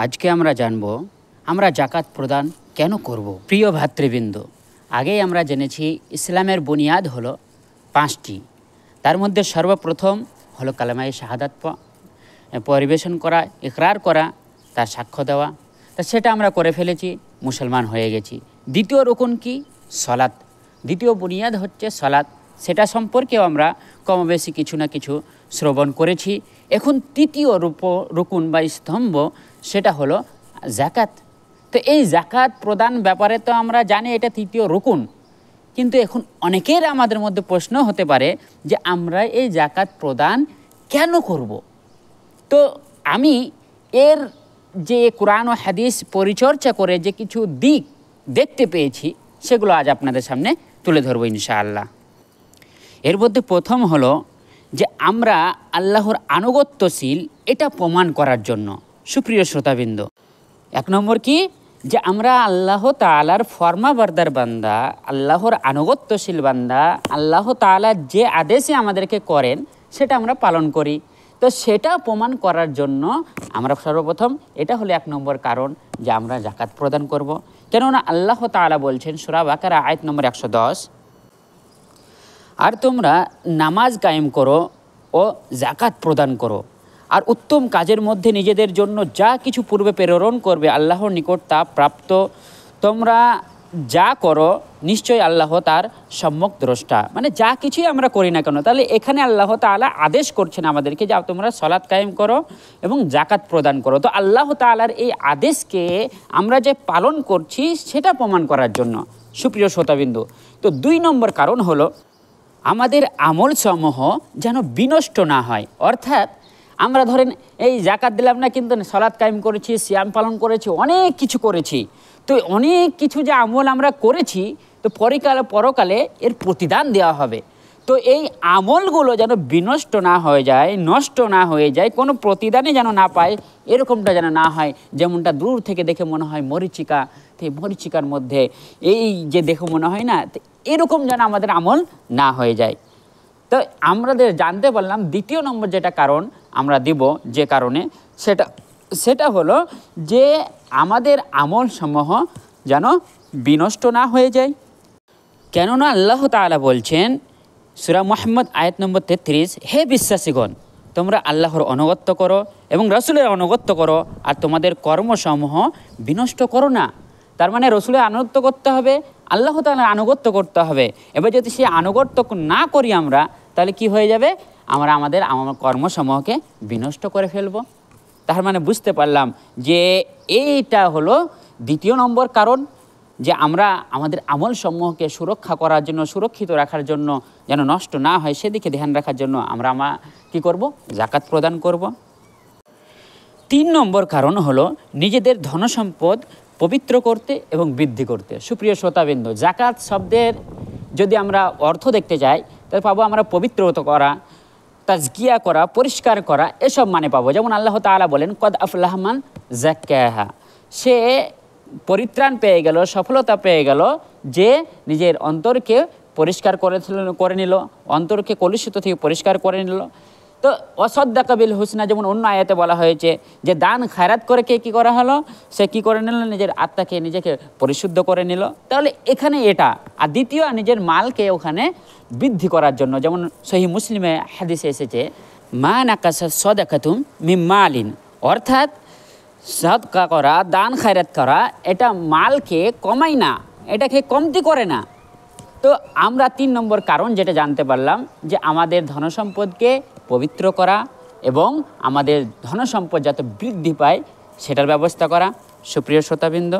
আজকে আমরা জানব আমরা জাকাত প্রদান কেন করব। প্রিয় ভাতৃবৃন্দ, আগেই আমরা জেনেছি ইসলামের বুনিয়াদ হলো 5টি। তার মধ্যে সর্বপ্রথম হলো কালেমায়ে শাহাদাত পরিবেশন করা, ইকরার করা, তার সাক্ষ্য দেওয়া। তা সেটা আমরা করে ফেলেছি, মুসলমান হয়ে গেছি। দ্বিতীয় রুকুন কি? সলাত। দ্বিতীয় বুনিয়াদ হচ্ছে সলাত। সেটা সম্পর্কেও আমরা কমবেশি কিছু না কিছু শ্রবণ করেছি। এখন তৃতীয় রুকুন বা স্তম্ভ, সেটা হলো জাকাত। তো এই জাকাত প্রদান ব্যাপারে তো আমরা জানি এটা তৃতীয় রুকুন, কিন্তু এখন অনেকের আমাদের মধ্যে প্রশ্ন হতে পারে যে আমরা এই জাকাত প্রদান কেন করব। তো আমি এর যে কোরআন ও হাদিস পরিচর্যা করে যে কিছু দিক দেখতে পেয়েছি, সেগুলো আজ আপনাদের সামনে তুলে ধরবো ইনশাআল্লাহ। এর মধ্যে প্রথম হলো যে আমরা আল্লাহর আনুগত্যশীল, এটা প্রমাণ করার জন্য। সুপ্রিয় শ্রোতাবৃন্দ, 1 নম্বর কি? যে আমরা আল্লাহ তাআলার ফরমাবরদার বান্দা, আল্লাহর আনুগত্যশীল বান্দা। আল্লাহ তাআলা যে আদেশে আমাদেরকে করেন সেটা আমরা পালন করি। তো সেটা প্রমাণ করার জন্য আমরা সর্বপ্রথম, এটা হলো 1 নম্বর কারণ যে আমরা জাকাত প্রদান করব। কেননা আল্লাহ তাআলা বলছেন সূরা বাকারা আয়াত নম্বর 110, আর তোমরা নামাজ কায়েম করো ও জাকাত প্রদান করো, আর উত্তম কাজের মধ্যে নিজেদের জন্য যা কিছু পূর্বে প্রেরণ করবে আল্লাহর নিকট তা প্রাপ্ত। তোমরা যা করো নিশ্চয়ই আল্লাহ তার সম্যক দ্রষ্টা। মানে যা কিছুই আমরা করি না কেন, তাহলে এখানে আল্লাহ তাআলা আদেশ করছেন আমাদেরকে যে তোমরা সালাত কায়েম করো এবং জাকাত প্রদান করো। তো আল্লাহ তাআলার এই আদেশকে আমরা যে পালন করছি সেটা প্রমাণ করার জন্য। সুপ্রিয় শ্রোতাবিন্দু, তো 2 নম্বর কারণ হলো আমাদের আমল সমূহ যেন বিনষ্ট না হয়। অর্থাৎ আমরা ধরেন এই জাকাত দিলাম না, কিন্তু সালাত কায়েম করেছি, সিয়াম পালন করেছি, অনেক কিছু করেছি। তো অনেক কিছু যে আমল আমরা করেছি, তো পরকালে এর প্রতিদান দেওয়া হবে। তো এই আমলগুলো যেন বিনষ্ট না হয়ে যায়, নষ্ট না হয়ে যায়, কোনো প্রতিদানে যেন না পায়, এরকমটা যেন না হয়। যেমনটা দূর থেকে দেখে মনে হয় মরিচিকা, মরিচিকার মধ্যে এই যে দেখে মনে হয় না, এরকম যেন আমাদের আমল না হয়ে যায়। তো আমাদের জানতে পারলাম 2 নম্বর যেটা কারণ আমরা দিব, যে কারণে সেটা হলো যে আমাদের আমল সমূহ যেন বিনষ্ট না হয়ে যায়। কেননা আল্লাহ তাআলা বলছেন সূরা মুহাম্মদ আয়াত নম্বর 33, হে বিশ্বাসীগণ, তোমরা আল্লাহর আনুগত্য করো এবং রাসূলের আনুগত্য করো, আর তোমাদের কর্মসমূহ বিনষ্ট করো না। তার মানে রাসূলের আনুগত্য করতে হবে, আল্লাহ তাআলার আনুগত্য করতে হবে। এবার যদি সেই আনুগত্য না করি আমরা, তাহলে কি হয়ে যাবে? আমরা আমাদের কর্মসমূহকে বিনষ্ট করে ফেলব। তার মানে বুঝতে পারলাম যে এইটা হলো 2 নম্বর কারণ, যে আমরা আমাদের আমল সমূহকে সুরক্ষা করার জন্য, সুরক্ষিত রাখার জন্য, যেন নষ্ট না হয় সেদিকে ধ্যান রাখার জন্য আমরা কী করব? জাকাত প্রদান করব। 3 নম্বর কারণ হলো নিজেদের ধনসম্পদ পবিত্র করতে এবং বৃদ্ধি করতে। সুপ্রিয় শ্রোতাবৃন্দ, জাকাত শব্দের যদি আমরা অর্থ দেখতে যাই, তাহলে পাবো আমরা পবিত্রত করা, তাজকিয়া করা, পরিষ্কার করা, এসব মানে পাবো। যেমন আল্লাহ তাআলা বলেন কদ আফলাহা মান যাক্কাহা, সে পরিত্রাণ পেয়ে গেল, সফলতা পেয়ে গেল যে নিজের অন্তরকে পরিষ্কার করে নিল, অন্তরকে কলুষিত থেকে পরিষ্কার করে নিল। তো অসাদ্দাকা বিল হুসনা, যেমন অন্য আয়াতে বলা হয়েছে যে দান খায়রাত করে কী করা হলো, সে কী করে নিল? নিজের আত্মাকে, নিজেকে পরিশুদ্ধ করে নিল। তাহলে এখানে এটা। আর দ্বিতীয়, নিজের মালকে ওখানে বৃদ্ধি করার জন্য, যেমন সহিহ মুসলিমে হাদিসে এসেছে মা নাকাসা সাদাকাতুম মিন মালিন, অর্থাৎ সাদকা করা, দান খায়রাত করা, এটা মালকে কমায় না, এটাকে কমতি করে না। তো আমরা 3 নম্বর কারণ যেটা জানতে পারলাম, যে আমাদের ধনসম্পদকে পবিত্র করা এবং আমাদের ধনসম্পদ যাতে বৃদ্ধি পায় সেটার ব্যবস্থা করা। সুপ্রিয় শ্রোতাবৃন্দ,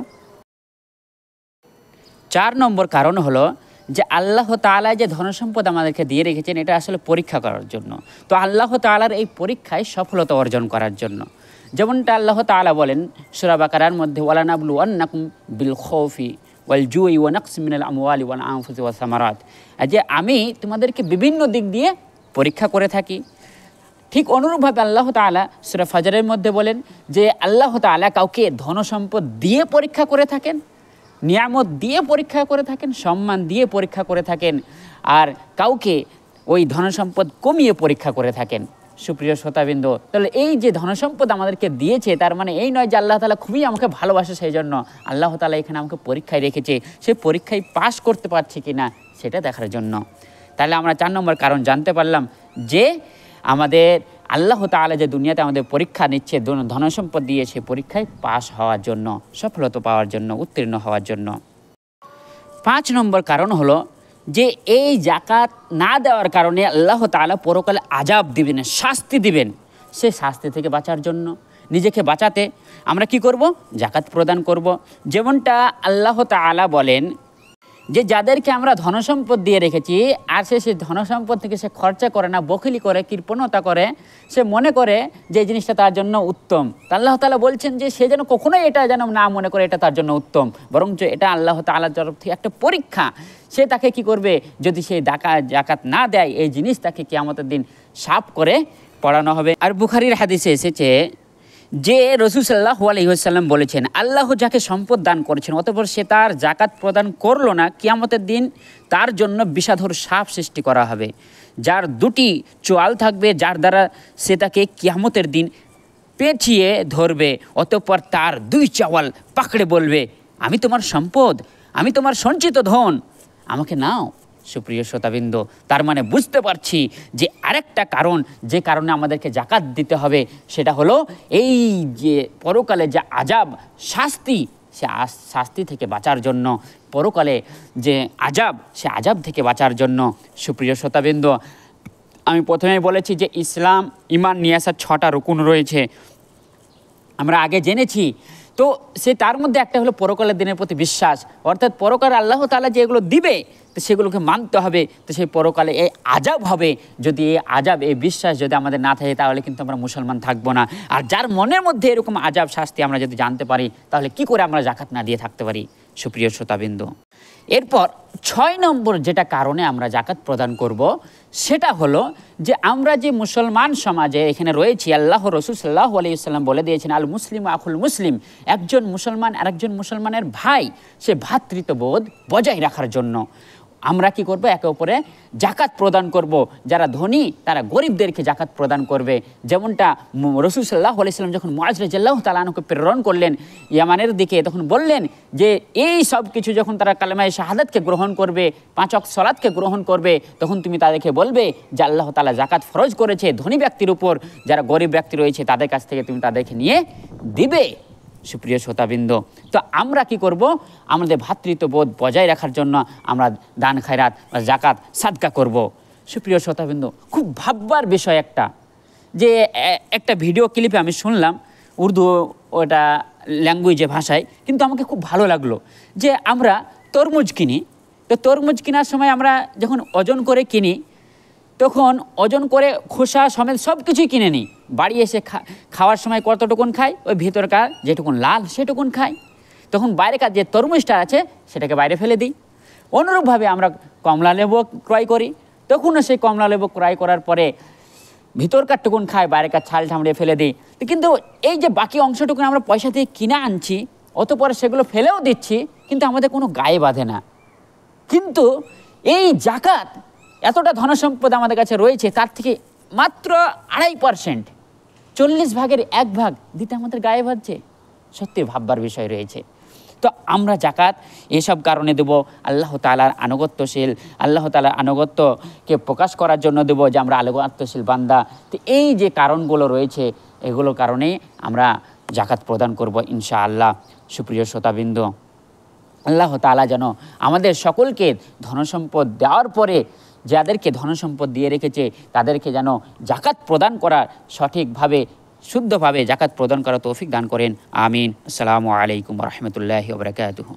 4 নম্বর কারণ হলো যে আল্লাহ তাআলা যে ধনসম্পদ আমাদেরকে দিয়ে রেখেছেন, এটা আসলে পরীক্ষা করার জন্য। তো আল্লাহ তাআলার এই পরীক্ষায় সফলতা অর্জন করার জন্য। যেমনটা আল্লাহ তাআলা বলেন সূরা বাকারার মধ্যে ওয়ালানাবলুওয়ান্নাকুম বিল খাউফি ওয়াল জুই ওয়া নাকসিম মিনাল আমওয়ালি ওয়াল আনফুসি ওয়াস সামারাত, যে আমি তোমাদেরকে বিভিন্ন দিক দিয়ে পরীক্ষা করে থাকি। ঠিক অনুরূপভাবে আল্লাহ তাআলা সূরা ফাজরের মধ্যে বলেন যে আল্লাহ তাআলা কাউকে ধনসম্পদ দিয়ে পরীক্ষা করে থাকেন, নিয়ামত দিয়ে পরীক্ষা করে থাকেন, সম্মান দিয়ে পরীক্ষা করে থাকেন, আর কাউকে ওই ধনসম্পদ কমিয়ে পরীক্ষা করে থাকেন। সুপ্রিয় শ্রোতাবৃন্দ, তাহলে এই যে ধনসম্পদ আমাদেরকে দিয়েছে, তার মানে এই নয় যে আল্লাহ তাআলা খুবই আমাকে ভালোবাসে, সেই জন্য আল্লাহ তাআলা এখানে আমাকে পরীক্ষায় রেখেছে, সে পরীক্ষায় পাশ করতে পারছে কি না সেটা দেখার জন্য। তাহলে আমরা 4 নম্বর কারণ জানতে পারলাম যে আমাদের আল্লাহ তাআলা যে দুনিয়াতে আমাদের পরীক্ষা নিচ্ছে, ধনসম্পদ দিয়েছে পরীক্ষায় পাশ হওয়ার জন্য, সফলতা পাওয়ার জন্য, উত্তীর্ণ হওয়ার জন্য। 5 নম্বর কারণ হলো যে এই জাকাত না দেওয়ার কারণে আল্লাহ তাআলা পরকালে আযাব দিবেন, শাস্তি দিবেন। সে শাস্তি থেকে বাঁচার জন্য, নিজেকে বাঁচাতে আমরা কি করব? জাকাত প্রদান করব। যেমনটা আল্লাহ তাআলা বলেন যে যাদেরকে আমরা ধনসম্পদ দিয়ে রেখেছি আর সে ধনসম্পদ থেকে সে খরচা করে না, বখিলি করে, কৃপণতা করে, সে মনে করে যে এই জিনিসটা তার জন্য উত্তম। তা আল্লাহ তাআলা বলছেন যে সে যেন কখনোই এটা যেন না মনে করে এটা তার জন্য উত্তম, বরঞ্চ এটা আল্লাহ তাআলার তরফ থেকে একটা পরীক্ষা। সে তাকে কি করবে? যদি সে জাকাত না দেয়, এই জিনিস তাকে কিয়ামতের দিন সাফ করে পড়ানো হবে। আর বুখারীর হাদিসে এসেছে যে রাসূল সাল্লাল্লাহু আলাইহি ওয়াসাল্লাম বলেছেন, আল্লাহ যাকে সম্পদ দান করেছেন অতঃপর সে তার জাকাত প্রদান করলো না, কিয়ামতের দিন তার জন্য বিষাদর সাপ সৃষ্টি করা হবে, যার 2টি চোয়াল থাকবে, যার দ্বারা সে তাকে কিয়ামতের দিন পেঁচিয়ে ধরবে। অতঃপর তার 2 চোয়াল পাকড়ে বলবে, আমি তোমার সম্পদ, আমি তোমার সঞ্চিত ধন, আমাকে নাও। সুপ্রিয় শ্রোতাবৃন্দ, তার মানে বুঝতে পারছি যে আরেকটা কারণ, যে কারণে আমাদেরকে জাকাত দিতে হবে, সেটা হলো এই যে পরকালে যে আযাব শাস্তি, সে শাস্তি থেকে বাঁচার জন্য, পরকালে যে আযাব, সে আযাব থেকে বাঁচার জন্য। সুপ্রিয় শ্রোতাবৃন্দ, আমি প্রথমেই বলেছি যে ইসলাম ঈমান নিয়ে আসার 6টা রুকুন রয়েছে, আমরা আগে জেনেছি। তো সে তার মধ্যে একটা হলো পরকালের দিনের প্রতি বিশ্বাস, অর্থাৎ পরকালে আল্লাহ তাআলা যে এগুলো দিবে তো সেগুলোকে মানতে হবে। তো সেই পরকালে এই আযাব হবে, যদি এই আযাব, এই বিশ্বাস যদি আমাদের না থাকে তাহলে কিন্তু আমরা মুসলমান থাকবো না। আর যার মনের মধ্যে এরকম আযাব শাস্তি আমরা যদি জানতে পারি, তাহলে কি করে আমরা জাকাত না দিয়ে থাকতে পারি? সুপ্রিয় শ্রোতাবৃন্দ, এরপর 6 নম্বর যেটা কারণে আমরা জাকাত প্রদান করব, সেটা হলো যে আমরা যে মুসলমান সমাজে এখানে রয়েছি, আল্লাহ রাসূল সাল্লাল্লাহু আলাইহি ওয়াসাল্লাম বলে দিয়েছেন, আল মুসলিম আখুল মুসলিম, একজন মুসলমান আরেকজন মুসলমানের ভাই, সে ভ্রাতৃত্ববোধ বজায় রাখার জন্য আমরা কি করব? একে অপরে জাকাত প্রদান করব। যারা ধনী তারা গরিবদেরকে জাকাত প্রদান করবে। যেমনটা রাসূল সাল্লাল্লাহু আলাইহি ওয়াসাল্লাম যখন মুআয রাদিয়াল্লাহু তাআলা আনহুকে প্রেরণ করলেন ইয়ামানের দিকে, তখন বললেন যে এই সব কিছু যখন তারা কালেমায়ে শাহাদাতকে গ্রহণ করবে, 5 ওয়াক্ত সালাতকে গ্রহণ করবে, তখন তুমি তাদেরকে বলবে যে আল্লাহ তাআলা জাকাত ফরজ করেছে ধনী ব্যক্তির উপর, যারা গরিব ব্যক্তি রয়েছে তাদের কাছ থেকে তুমি তাদেরকে নিয়ে দিবে। সুপ্রিয় শ্রোতাবৃন্দ, তো আমরা কি করব? আমাদের ভ্রাতৃত্ববোধ বজায় রাখার জন্য আমরা দান খায়রাত বা জাকাত সাদকা করব। সুপ্রিয় শ্রোতাবৃন্দ, খুব ভাববার বিষয় যে একটা ভিডিও ক্লিপে আমি শুনলাম উর্দু ওটা ল্যাঙ্গুয়েজে ভাষায়, কিন্তু আমাকে খুব ভালো লাগলো যে আমরা তরমুজ কিনি, তো তরমুজ কেনার সময় আমরা যখন ওজন করে কিনি, তখন ওজন করে খোসা সমেত সব কিছুই কিনে নিই, বাড়ি এসে খাওয়ার সময় কতটুকুন খাই? ওই ভিতরকার যেটুকুন লাল সেটুকুন খাই, তখন বাইরেকার যে তরমুজটা আছে সেটাকে বাইরে ফেলে দিই। অনুরূপভাবে আমরা কমলা লেবু ক্রয় করি, তখনও সেই কমলা লেবু ক্রয় করার পরে ভিতরকার টুকুন খাই, বাইরেকার ছাল ঠামড়িয়ে ফেলে দিই। কিন্তু এই যে বাকি অংশটুকুন আমরা পয়সা দিয়ে কিনে আনছি, অতঃপরে সেগুলো ফেলেও দিচ্ছি, কিন্তু আমাদের কোনো গায়ে বাঁধে না। কিন্তু এই জাকাত, এতটা ধনসম্পদ আমাদের কাছে রয়েছে, তার থেকে মাত্র 2.5%, 40 ভাগের 1 ভাগ দিতে আমাদের গায়ে বাঁধছে। সত্যি ভাববার বিষয় রয়েছে। তো আমরা জাকাত এসব কারণে দেব, আল্লাহ তাআলার আনুগত্যশীল, আল্লাহ তাআলার আনুগত্যকে প্রকাশ করার জন্য দেব যে আমরা আনুগত্যশীল বান্দা। তো এই যে কারণগুলো রয়েছে, এগুলোর কারণে আমরা জাকাত প্রদান করব ইনশাআল্লাহ। সুপ্রিয় শ্রোতাবৃন্দ, আল্লাহ তাআলা যেন আমাদের সকলকে ধনসম্পদ দেওয়ার পরে যাদেরকে ধনসম্পদ দিয়ে রেখেছে তাদেরকে যেন জাকাত প্রদান করার সঠিকভাবে, শুদ্ধভাবে জাকাত প্রদান করার তৌফিক দান করেন। আমিন। আসসালামু আলাইকুম ওয়া রাহমাতুল্লাহি ওয়া বারাকাতুহু।